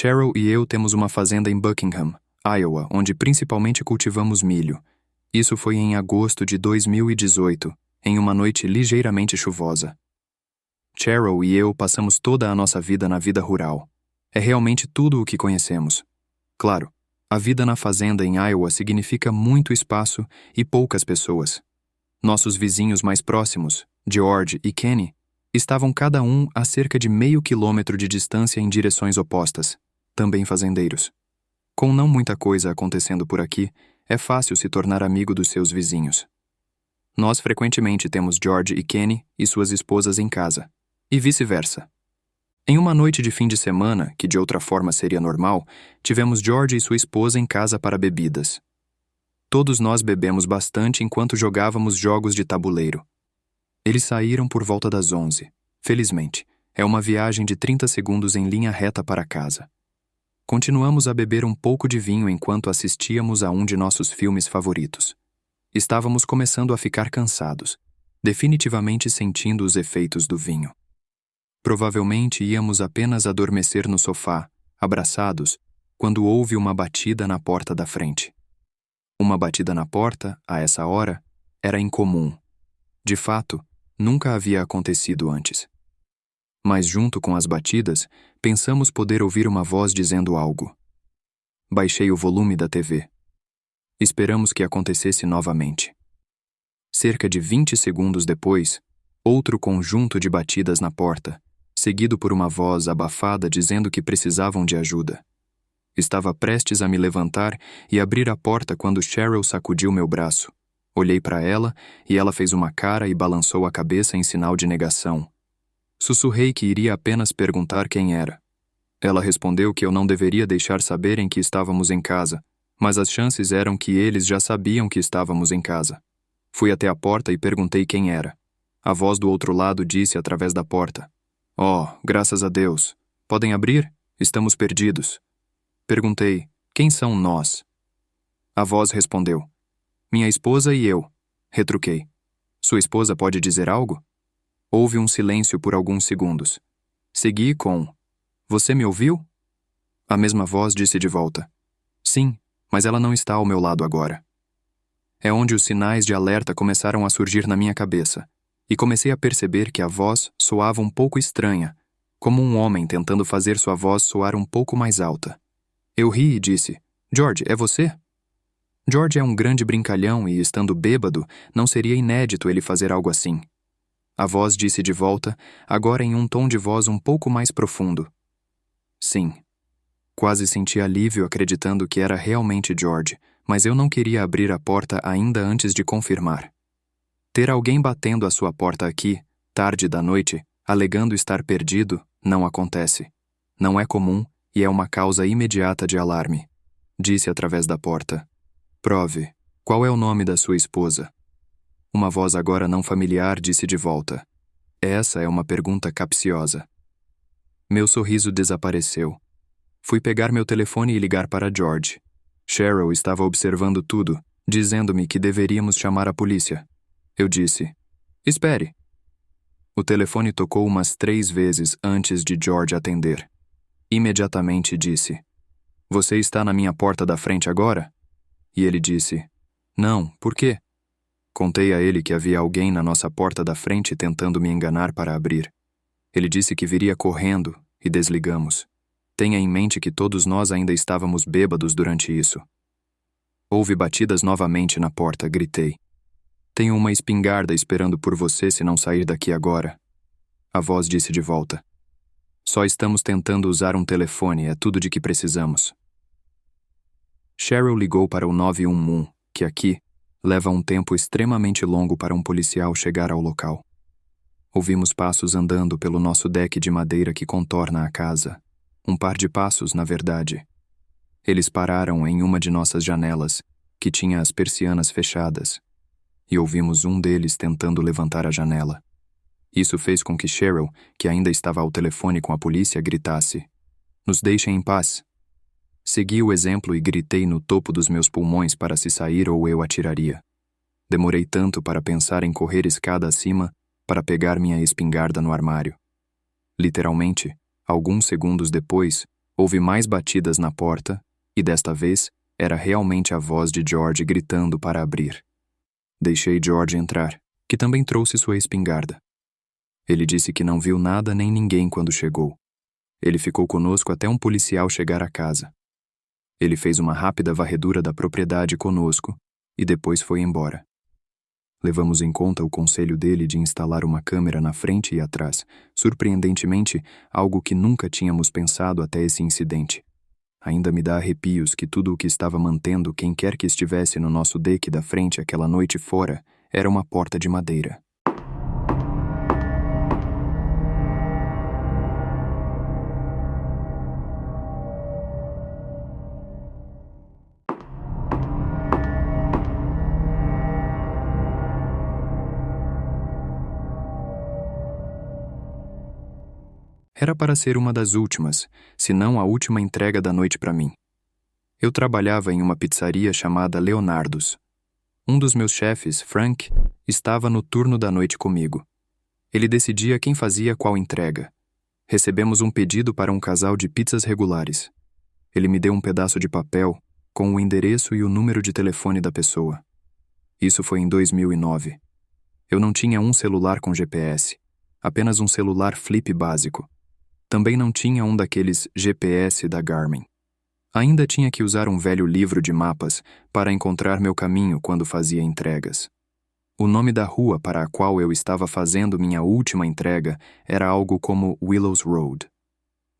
Cheryl e eu temos uma fazenda em Buckingham, Iowa, onde principalmente cultivamos milho. Isso foi em agosto de 2018, em uma noite ligeiramente chuvosa. Cheryl e eu passamos toda a nossa vida na vida rural. É realmente tudo o que conhecemos. Claro, a vida na fazenda em Iowa significa muito espaço e poucas pessoas. Nossos vizinhos mais próximos, George e Kenny, estavam cada um a cerca de meio quilômetro de distância em direções opostas, também fazendeiros. Com não muita coisa acontecendo por aqui, é fácil se tornar amigo dos seus vizinhos. Nós frequentemente temos George e Kenny e suas esposas em casa, e vice-versa. Em uma noite de fim de semana, que de outra forma seria normal, tivemos George e sua esposa em casa para bebidas. Todos nós bebemos bastante enquanto jogávamos jogos de tabuleiro. Eles saíram por volta das 11. Felizmente, é uma viagem de 30 segundos em linha reta para casa. Continuamos a beber um pouco de vinho enquanto assistíamos a um de nossos filmes favoritos. Estávamos começando a ficar cansados, definitivamente sentindo os efeitos do vinho. Provavelmente íamos apenas adormecer no sofá, abraçados, quando houve uma batida na porta da frente. Uma batida na porta, a essa hora, era incomum. De fato, nunca havia acontecido antes. Mas junto com as batidas, pensamos poder ouvir uma voz dizendo algo. Baixei o volume da TV. Esperamos que acontecesse novamente. Cerca de 20 segundos depois, outro conjunto de batidas na porta, seguido por uma voz abafada dizendo que precisavam de ajuda. Estava prestes a me levantar e abrir a porta quando Cheryl sacudiu meu braço. Olhei para ela e ela fez uma cara e balançou a cabeça em sinal de negação. Sussurrei que iria apenas perguntar quem era. Ela respondeu que eu não deveria deixar saberem que estávamos em casa, mas as chances eram que eles já sabiam que estávamos em casa. Fui até a porta e perguntei quem era. A voz do outro lado disse através da porta: "Oh, graças a Deus. Podem abrir? Estamos perdidos." Perguntei: "Quem são nós?" A voz respondeu: "Minha esposa e eu." Retruquei: "Sua esposa pode dizer algo?" Houve um silêncio por alguns segundos. Segui com: "Você me ouviu?" A mesma voz disse de volta: "Sim, mas ela não está ao meu lado agora." É onde os sinais de alerta começaram a surgir na minha cabeça, e comecei a perceber que a voz soava um pouco estranha, como um homem tentando fazer sua voz soar um pouco mais alta. Eu ri e disse: "George, é você?" George é um grande brincalhão e, estando bêbado, não seria inédito ele fazer algo assim. A voz disse de volta, agora em um tom de voz um pouco mais profundo: "Sim." Quase senti alívio acreditando que era realmente George, mas eu não queria abrir a porta ainda antes de confirmar. Ter alguém batendo à sua porta aqui, tarde da noite, alegando estar perdido, não acontece. Não é comum e é uma causa imediata de alarme. Disse através da porta: "Prove. Qual é o nome da sua esposa?" Uma voz agora não familiar disse de volta: "Essa é uma pergunta capciosa." Meu sorriso desapareceu. Fui pegar meu telefone e ligar para George. Cheryl estava observando tudo, dizendo-me que deveríamos chamar a polícia. Eu disse: "Espere." O telefone tocou umas 3 vezes antes de George atender. Imediatamente disse: "Você está na minha porta da frente agora?" E ele disse: "Não, por quê?" Contei a ele que havia alguém na nossa porta da frente tentando me enganar para abrir. Ele disse que viria correndo e desligamos. Tenha em mente que todos nós ainda estávamos bêbados durante isso. Houve batidas novamente na porta, gritei. "Tenho uma espingarda esperando por você se não sair daqui agora." A voz disse de volta: "Só estamos tentando usar um telefone, é tudo de que precisamos." Cheryl ligou para o 911, que aqui leva um tempo extremamente longo para um policial chegar ao local. Ouvimos passos andando pelo nosso deck de madeira que contorna a casa. Um par de passos, na verdade. Eles pararam em uma de nossas janelas, que tinha as persianas fechadas, e ouvimos um deles tentando levantar a janela. Isso fez com que Cheryl, que ainda estava ao telefone com a polícia, gritasse: "Nos deixem em paz." Segui o exemplo e gritei no topo dos meus pulmões para se sair ou eu atiraria. Demorei tanto para pensar em correr escada acima para pegar minha espingarda no armário. Literalmente, alguns segundos depois, Houve mais batidas na porta, e desta vez era realmente a voz de George gritando para abrir. Deixei George entrar, que também trouxe sua espingarda. Ele disse que não viu nada nem ninguém quando chegou. Ele ficou conosco até um policial chegar à casa. Ele fez uma rápida varredura da propriedade conosco e depois foi embora. Levamos em conta o conselho dele de instalar uma câmera na frente e atrás, surpreendentemente, algo que nunca tínhamos pensado até esse incidente. Ainda me dá arrepios que tudo o que estava mantendo quem quer que estivesse no nosso deck da frente aquela noite fora era uma porta de madeira. Era para ser uma das últimas, se não a última entrega da noite para mim. Eu trabalhava em uma pizzaria chamada Leonardo's. Um dos meus chefes, Frank, estava no turno da noite comigo. Ele decidia quem fazia qual entrega. Recebemos um pedido para um casal de pizzas regulares. Ele me deu um pedaço de papel com o endereço e o número de telefone da pessoa. Isso foi em 2009. Eu não tinha um celular com GPS, apenas um celular flip básico. Também não tinha um daqueles GPS da Garmin. Ainda tinha que usar um velho livro de mapas para encontrar meu caminho quando fazia entregas. O nome da rua para a qual eu estava fazendo minha última entrega era algo como Willows Road.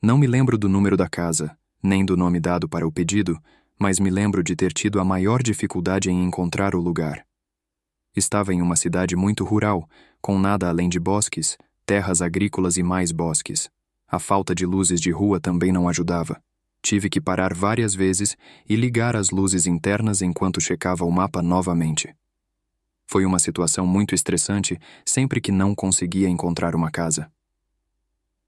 Não me lembro do número da casa, nem do nome dado para o pedido, mas me lembro de ter tido a maior dificuldade em encontrar o lugar. Estava em uma cidade muito rural, com nada além de bosques, terras agrícolas e mais bosques. A falta de luzes de rua também não ajudava. Tive que parar várias vezes e ligar as luzes internas enquanto checava o mapa novamente. Foi uma situação muito estressante sempre que não conseguia encontrar uma casa.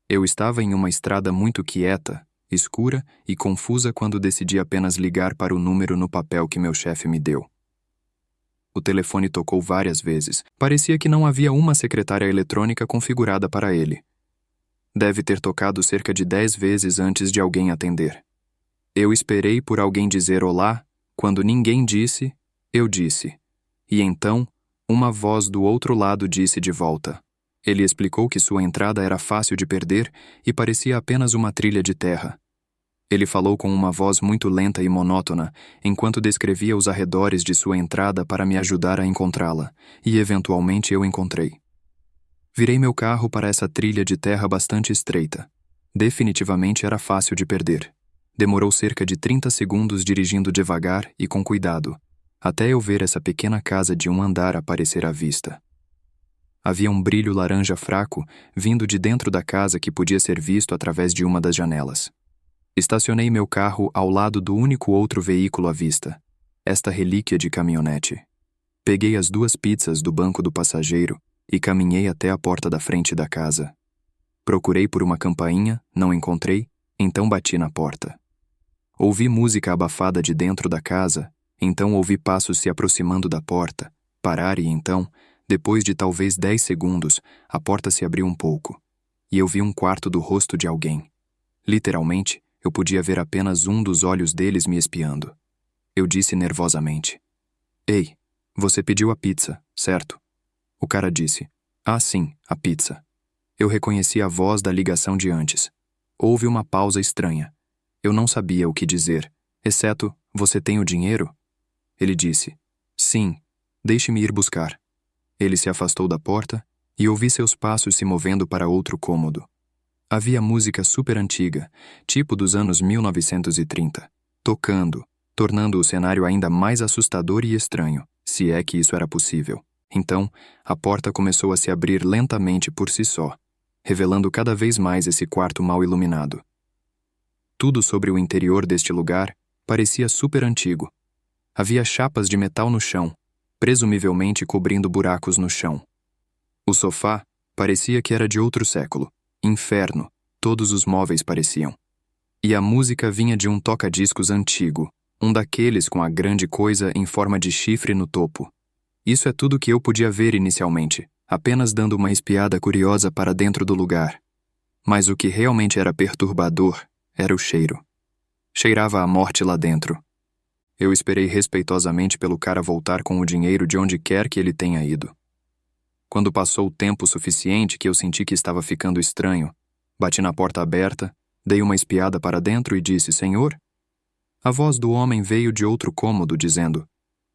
Eu estava em uma estrada muito quieta, escura e confusa quando decidi apenas ligar para o número no papel que meu chefe me deu. O telefone tocou várias vezes. Parecia que não havia uma secretária eletrônica configurada para ele. Deve ter tocado cerca de 10 vezes antes de alguém atender. Eu esperei por alguém dizer olá, quando ninguém disse, eu disse. E então, uma voz do outro lado disse de volta. Ele explicou que sua entrada era fácil de perder e parecia apenas uma trilha de terra. Ele falou com uma voz muito lenta e monótona, enquanto descrevia os arredores de sua entrada para me ajudar a encontrá-la, e eventualmente eu encontrei. Virei meu carro para essa trilha de terra bastante estreita. Definitivamente era fácil de perder. Demorou cerca de 30 segundos dirigindo devagar e com cuidado, até eu ver essa pequena casa de um andar aparecer à vista. Havia um brilho laranja fraco vindo de dentro da casa que podia ser visto através de uma das janelas. Estacionei meu carro ao lado do único outro veículo à vista, esta relíquia de caminhonete. Peguei as 2 pizzas do banco do passageiro e caminhei até a porta da frente da casa. Procurei por uma campainha, não encontrei, então bati na porta. Ouvi música abafada de dentro da casa, então ouvi passos se aproximando da porta, parar e então, depois de talvez 10 segundos, a porta se abriu um pouco, e eu vi um quarto do rosto de alguém. Literalmente, eu podia ver apenas um dos olhos deles me espiando. Eu disse nervosamente: "Ei, você pediu a pizza, certo?" O cara disse: "Ah, sim, a pizza." Eu reconheci a voz da ligação de antes. Houve uma pausa estranha. Eu não sabia o que dizer, exceto: "Você tem o dinheiro?" Ele disse: "Sim, deixe-me ir buscar." Ele se afastou da porta e ouvi seus passos se movendo para outro cômodo. Havia música super antiga, tipo dos anos 1930, tocando, tornando o cenário ainda mais assustador e estranho, se é que isso era possível. Então, a porta começou a se abrir lentamente por si só, revelando cada vez mais esse quarto mal iluminado. Tudo sobre o interior deste lugar parecia super antigo. Havia chapas de metal no chão, presumivelmente cobrindo buracos no chão. O sofá parecia que era de outro século. Inferno, todos os móveis pareciam. E a música vinha de um toca-discos antigo, um daqueles com a grande coisa em forma de chifre no topo. Isso é tudo que eu podia ver inicialmente, apenas dando uma espiada curiosa para dentro do lugar. Mas o que realmente era perturbador era o cheiro. Cheirava a morte lá dentro. Eu esperei respeitosamente pelo cara voltar com o dinheiro de onde quer que ele tenha ido. Quando passou o tempo suficiente que eu senti que estava ficando estranho, bati na porta aberta, dei uma espiada para dentro e disse: Senhor? A voz do homem veio de outro cômodo, dizendo: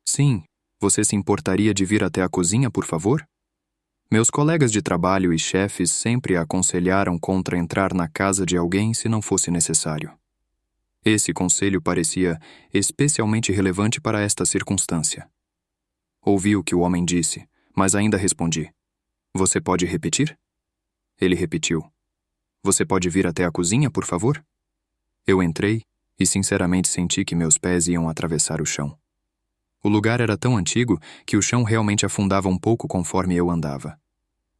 Sim, você se importaria de vir até a cozinha, por favor? Meus colegas de trabalho e chefes sempre aconselharam contra entrar na casa de alguém se não fosse necessário. Esse conselho parecia especialmente relevante para esta circunstância. Ouvi o que o homem disse, mas ainda respondi: Você pode repetir? Ele repetiu: Você pode vir até a cozinha, por favor? Eu entrei e sinceramente senti que meus pés iam atravessar o chão. O lugar era tão antigo que o chão realmente afundava um pouco conforme eu andava.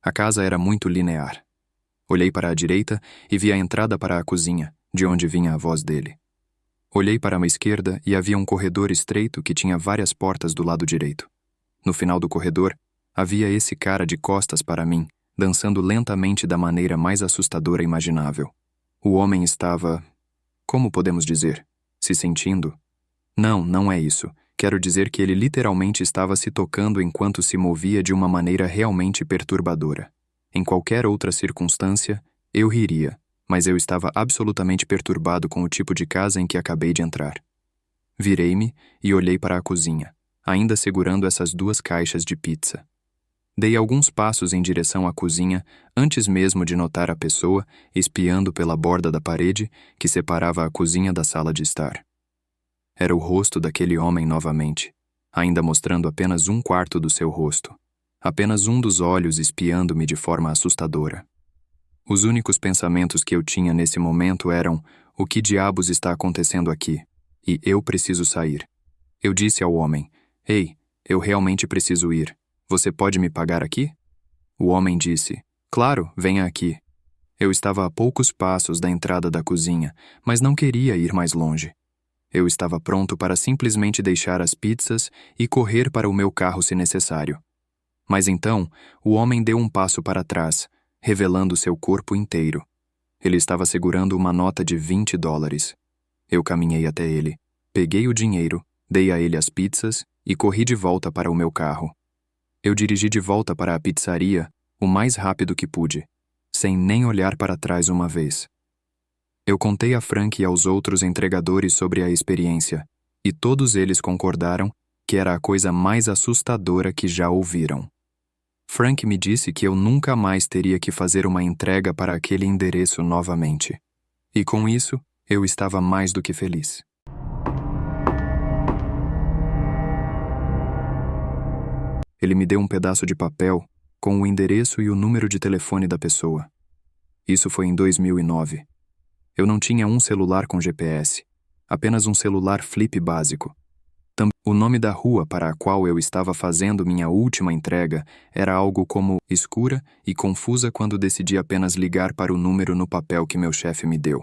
A casa era muito linear. Olhei para a direita e vi a entrada para a cozinha, de onde vinha a voz dele. Olhei para a esquerda e havia um corredor estreito que tinha várias portas do lado direito. No final do corredor, havia esse cara de costas para mim, dançando lentamente da maneira mais assustadora imaginável. O homem estava... Como podemos dizer? Se sentindo? Não é isso. Quero dizer que ele literalmente estava se tocando enquanto se movia de uma maneira realmente perturbadora. Em qualquer outra circunstância, eu riria, mas eu estava absolutamente perturbado com o tipo de casa em que acabei de entrar. Virei-me e olhei para a cozinha, ainda segurando essas 2 caixas de pizza. Dei alguns passos em direção à cozinha antes mesmo de notar a pessoa espiando pela borda da parede que separava a cozinha da sala de estar. Era o rosto daquele homem novamente, ainda mostrando apenas 1/4 do seu rosto, apenas um dos olhos espiando-me de forma assustadora. Os únicos pensamentos que eu tinha nesse momento eram: o que diabos está acontecendo aqui? E eu preciso sair. Eu disse ao homem: Ei, eu realmente preciso ir. Você pode me pagar aqui? O homem disse: Claro, venha aqui. Eu estava a poucos passos da entrada da cozinha, mas não queria ir mais longe. Eu estava pronto para simplesmente deixar as pizzas e correr para o meu carro se necessário. Mas então, o homem deu um passo para trás, revelando seu corpo inteiro. Ele estava segurando uma nota de $20. Eu caminhei até ele, peguei o dinheiro, dei a ele as pizzas e corri de volta para o meu carro. Eu dirigi de volta para a pizzaria o mais rápido que pude, sem nem olhar para trás uma vez. Eu contei a Frank e aos outros entregadores sobre a experiência, e todos eles concordaram que era a coisa mais assustadora que já ouviram. Frank me disse que eu nunca mais teria que fazer uma entrega para aquele endereço novamente. E com isso, eu estava mais do que feliz. Ele me deu um pedaço de papel com o endereço e o número de telefone da pessoa. Isso foi em 2009. Eu não tinha um celular com GPS, apenas um celular flip básico. O nome da rua para a qual eu estava fazendo minha última entrega era algo como escura e confusa quando decidi apenas ligar para o número no papel que meu chefe me deu.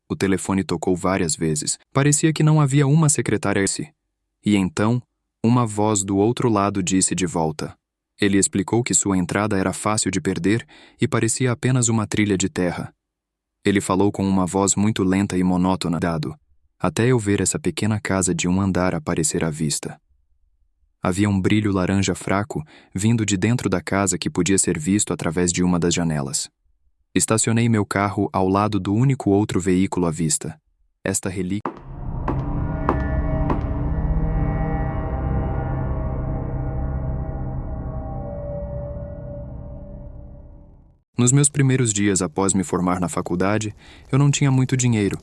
O telefone tocou várias vezes. Parecia que não havia uma secretária. E então, uma voz do outro lado disse de volta. Ele explicou que sua entrada era fácil de perder e parecia apenas uma trilha de terra. Ele falou com uma voz muito lenta e monótona, até eu ver essa pequena casa de um andar aparecer à vista. Havia um brilho laranja fraco vindo de dentro da casa que podia ser visto através de uma das janelas. Estacionei meu carro ao lado do único outro veículo à vista. Esta relíquia... Nos meus primeiros dias após me formar na faculdade, eu não tinha muito dinheiro,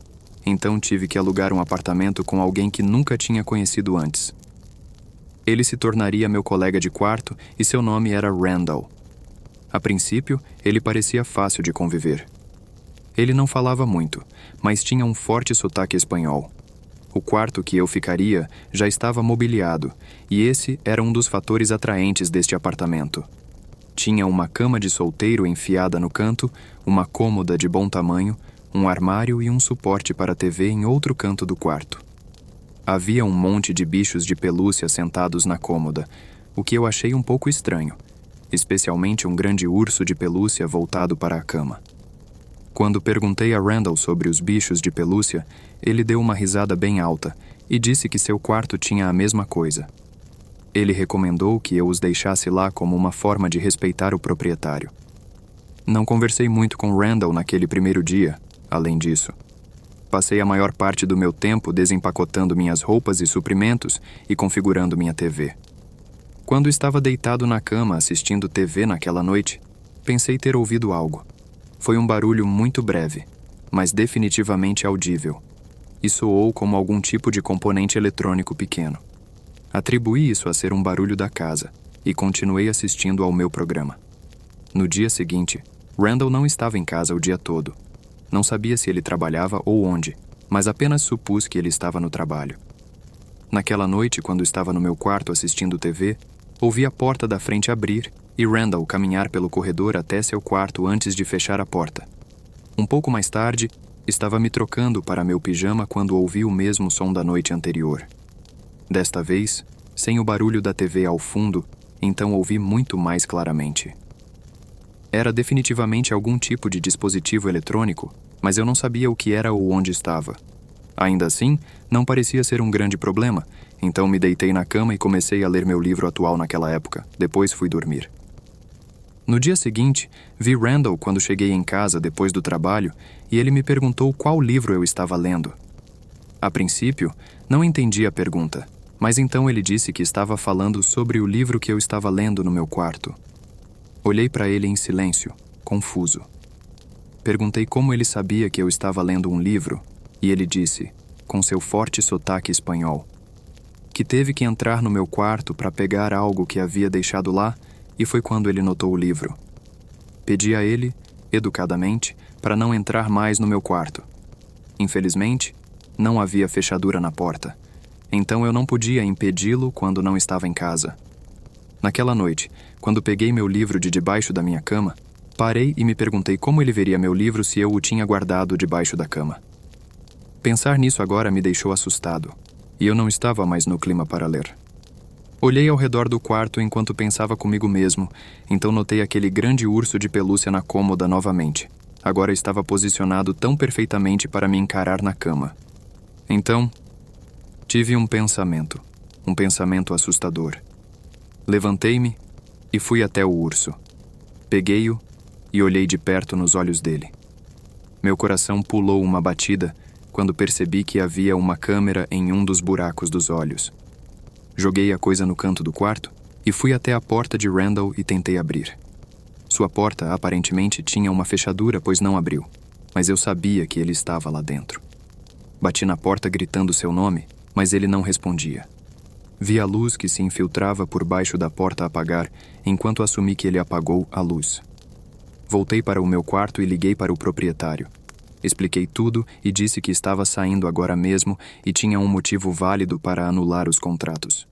então tive que alugar um apartamento com alguém que nunca tinha conhecido antes. Ele se tornaria meu colega de quarto e seu nome era Randall. A princípio, ele parecia fácil de conviver. Ele não falava muito, mas tinha um forte sotaque espanhol. O quarto que eu ficaria já estava mobiliado, e esse era um dos fatores atraentes deste apartamento. Tinha uma cama de solteiro enfiada no canto, uma cômoda de bom tamanho, um armário e um suporte para a TV em outro canto do quarto. Havia um monte de bichos de pelúcia sentados na cômoda, o que eu achei um pouco estranho, especialmente um grande urso de pelúcia voltado para a cama. Quando perguntei a Randall sobre os bichos de pelúcia, ele deu uma risada bem alta e disse que seu quarto tinha a mesma coisa. Ele recomendou que eu os deixasse lá como uma forma de respeitar o proprietário. Não conversei muito com Randall naquele primeiro dia, além disso. Passei a maior parte do meu tempo desempacotando minhas roupas e suprimentos e configurando minha TV. Quando estava deitado na cama assistindo TV naquela noite, pensei ter ouvido algo. Foi um barulho muito breve, mas definitivamente audível, e soou como algum tipo de componente eletrônico pequeno. Atribuí isso a ser um barulho da casa e continuei assistindo ao meu programa. No dia seguinte, Randall não estava em casa o dia todo. Não sabia se ele trabalhava ou onde, mas apenas supus que ele estava no trabalho. Naquela noite, quando estava no meu quarto assistindo TV, ouvi a porta da frente abrir e Randall caminhar pelo corredor até seu quarto antes de fechar a porta. Um pouco mais tarde, estava me trocando para meu pijama quando ouvi o mesmo som da noite anterior. Desta vez, sem o barulho da TV ao fundo, então ouvi muito mais claramente. Era definitivamente algum tipo de dispositivo eletrônico, mas eu não sabia o que era ou onde estava. Ainda assim, não parecia ser um grande problema, então me deitei na cama e comecei a ler meu livro atual naquela época. Depois fui dormir. No dia seguinte, vi Randall quando cheguei em casa depois do trabalho e ele me perguntou qual livro eu estava lendo. A princípio, não entendi a pergunta, mas então ele disse que estava falando sobre o livro que eu estava lendo no meu quarto. Olhei para ele em silêncio, confuso. Perguntei como ele sabia que eu estava lendo um livro e ele disse, com seu forte sotaque espanhol, que teve que entrar no meu quarto para pegar algo que havia deixado lá e foi quando ele notou o livro. Pedi a ele, educadamente, para não entrar mais no meu quarto. Infelizmente, não havia fechadura na porta, então eu não podia impedi-lo quando não estava em casa. Naquela noite, quando peguei meu livro de debaixo da minha cama, parei e me perguntei como ele veria meu livro se eu o tinha guardado debaixo da cama. Pensar nisso agora me deixou assustado, e eu não estava mais no clima para ler. Olhei ao redor do quarto enquanto pensava comigo mesmo, então notei aquele grande urso de pelúcia na cômoda novamente. Agora estava posicionado tão perfeitamente para me encarar na cama. Então, tive um pensamento assustador. Levantei-me e fui até o urso. Peguei-o e olhei de perto nos olhos dele. Meu coração pulou uma batida quando percebi que havia uma câmera em um dos buracos dos olhos. Joguei a coisa no canto do quarto e fui até a porta de Randall e tentei abrir. Sua porta aparentemente tinha uma fechadura, pois não abriu, mas eu sabia que ele estava lá dentro. Bati na porta gritando seu nome, mas ele não respondia. Vi a luz que se infiltrava por baixo da porta apagar, enquanto assumi que ele apagou a luz. Voltei para o meu quarto e liguei para o proprietário. Expliquei tudo e disse que estava saindo agora mesmo e tinha um motivo válido para anular os contratos.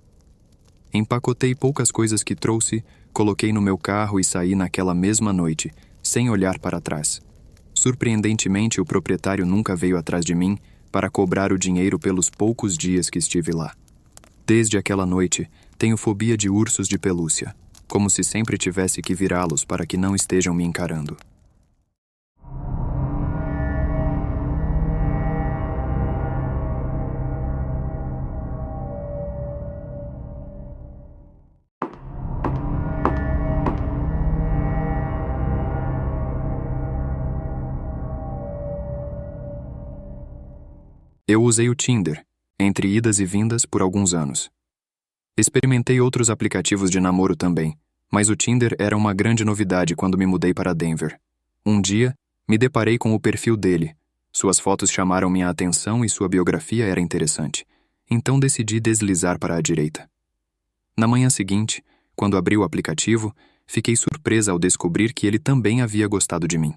Empacotei poucas coisas que trouxe, coloquei no meu carro e saí naquela mesma noite, sem olhar para trás. Surpreendentemente, o proprietário nunca veio atrás de mim para cobrar o dinheiro pelos poucos dias que estive lá. Desde aquela noite, tenho fobia de ursos de pelúcia, como se sempre tivesse que virá-los para que não estejam me encarando. Eu usei o Tinder, entre idas e vindas, por alguns anos. Experimentei outros aplicativos de namoro também, mas o Tinder era uma grande novidade quando me mudei para Denver. Um dia, me deparei com o perfil dele. Suas fotos chamaram minha atenção e sua biografia era interessante, então decidi deslizar para a direita. Na manhã seguinte, quando abri o aplicativo, fiquei surpresa ao descobrir que ele também havia gostado de mim.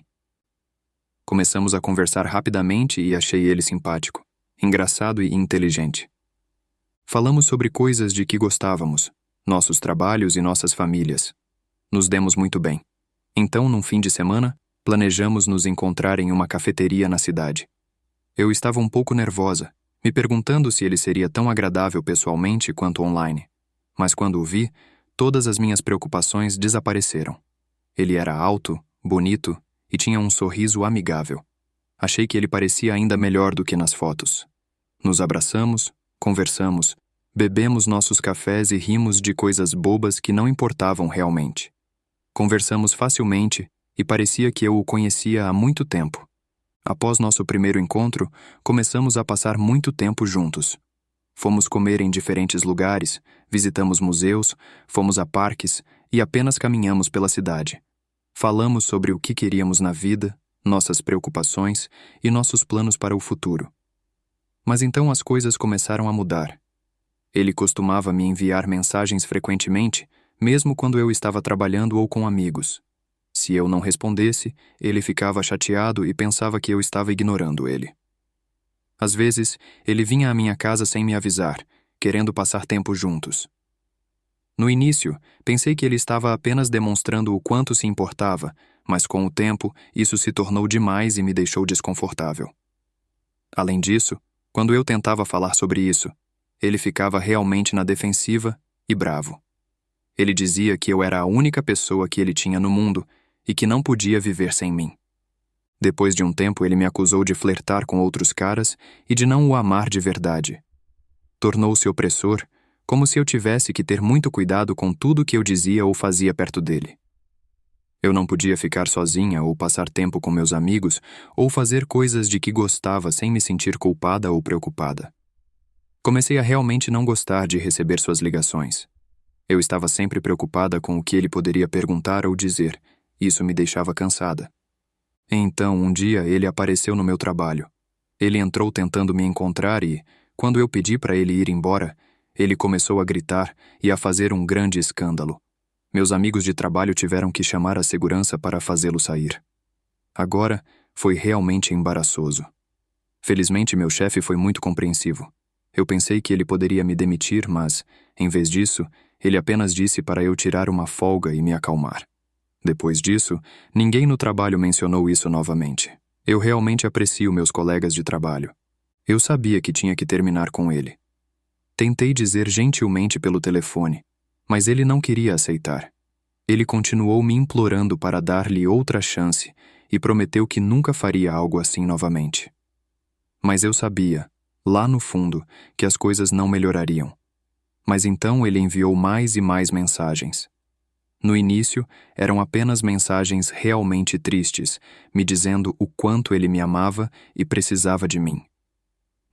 Começamos a conversar rapidamente e achei ele simpático, engraçado e inteligente. Falamos sobre coisas de que gostávamos, nossos trabalhos e nossas famílias. Nos demos muito bem. Então, num fim de semana, planejamos nos encontrar em uma cafeteria na cidade. Eu estava um pouco nervosa, me perguntando se ele seria tão agradável pessoalmente quanto online. Mas quando o vi, todas as minhas preocupações desapareceram. Ele era alto, bonito e tinha um sorriso amigável. Achei que ele parecia ainda melhor do que nas fotos. Nos abraçamos, conversamos, bebemos nossos cafés e rimos de coisas bobas que não importavam realmente. Conversamos facilmente e parecia que eu o conhecia há muito tempo. Após nosso primeiro encontro, começamos a passar muito tempo juntos. Fomos comer em diferentes lugares, visitamos museus, fomos a parques e apenas caminhamos pela cidade. Falamos sobre o que queríamos na vida, nossas preocupações e nossos planos para o futuro. Mas então as coisas começaram a mudar. Ele costumava me enviar mensagens frequentemente, mesmo quando eu estava trabalhando ou com amigos. Se eu não respondesse, ele ficava chateado e pensava que eu estava ignorando ele. Às vezes, ele vinha à minha casa sem me avisar, querendo passar tempo juntos. No início, pensei que ele estava apenas demonstrando o quanto se importava, mas com o tempo, isso se tornou demais e me deixou desconfortável. Além disso, quando eu tentava falar sobre isso, ele ficava realmente na defensiva e bravo. Ele dizia que eu era a única pessoa que ele tinha no mundo e que não podia viver sem mim. Depois de um tempo, ele me acusou de flertar com outros caras e de não o amar de verdade. Tornou-se opressor, como se eu tivesse que ter muito cuidado com tudo que eu dizia ou fazia perto dele. Eu não podia ficar sozinha ou passar tempo com meus amigos ou fazer coisas de que gostava sem me sentir culpada ou preocupada. Comecei a realmente não gostar de receber suas ligações. Eu estava sempre preocupada com o que ele poderia perguntar ou dizer. Isso me deixava cansada. Então, um dia, ele apareceu no meu trabalho. Ele entrou tentando me encontrar e, quando eu pedi para ele ir embora, ele começou a gritar e a fazer um grande escândalo. Meus amigos de trabalho tiveram que chamar a segurança para fazê-lo sair. Agora, foi realmente embaraçoso. Felizmente, meu chefe foi muito compreensivo. Eu pensei que ele poderia me demitir, mas, em vez disso, ele apenas disse para eu tirar uma folga e me acalmar. Depois disso, ninguém no trabalho mencionou isso novamente. Eu realmente aprecio meus colegas de trabalho. Eu sabia que tinha que terminar com ele. Tentei dizer gentilmente pelo telefone, mas ele não queria aceitar. Ele continuou me implorando para dar-lhe outra chance e prometeu que nunca faria algo assim novamente. Mas eu sabia, lá no fundo, que as coisas não melhorariam. Mas então ele enviou mais e mais mensagens. No início, eram apenas mensagens realmente tristes, me dizendo o quanto ele me amava e precisava de mim.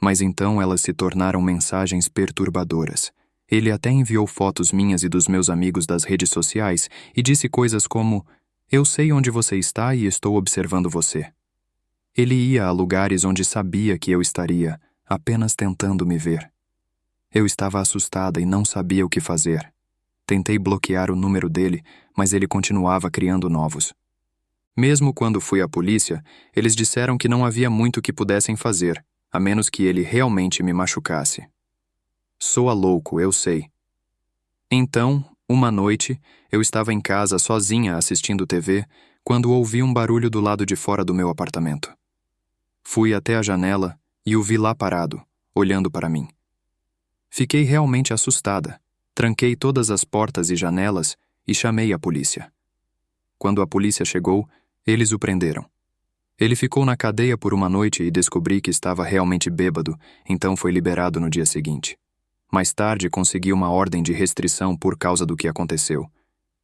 Mas então elas se tornaram mensagens perturbadoras. Ele até enviou fotos minhas e dos meus amigos das redes sociais e disse coisas como: "Eu sei onde você está e estou observando você." Ele ia a lugares onde sabia que eu estaria, apenas tentando me ver. Eu estava assustada e não sabia o que fazer. Tentei bloquear o número dele, mas ele continuava criando novos. Mesmo quando fui à polícia, eles disseram que não havia muito que pudessem fazer, a menos que ele realmente me machucasse. Soa louco, eu sei. Então, uma noite, eu estava em casa sozinha assistindo TV, quando ouvi um barulho do lado de fora do meu apartamento. Fui até a janela e o vi lá parado, olhando para mim. Fiquei realmente assustada. Tranquei todas as portas e janelas e chamei a polícia. Quando a polícia chegou, eles o prenderam. Ele ficou na cadeia por uma noite e descobri que estava realmente bêbado, então foi liberado no dia seguinte. Mais tarde, consegui uma ordem de restrição por causa do que aconteceu.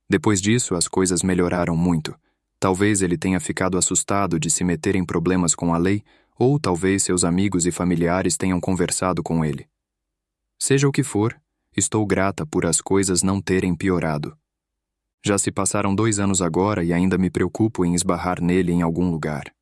Depois disso, as coisas melhoraram muito. Talvez ele tenha ficado assustado de se meter em problemas com a lei, ou talvez seus amigos e familiares tenham conversado com ele. Seja o que for, estou grata por as coisas não terem piorado. Já se passaram 2 anos agora e ainda me preocupo em esbarrar nele em algum lugar.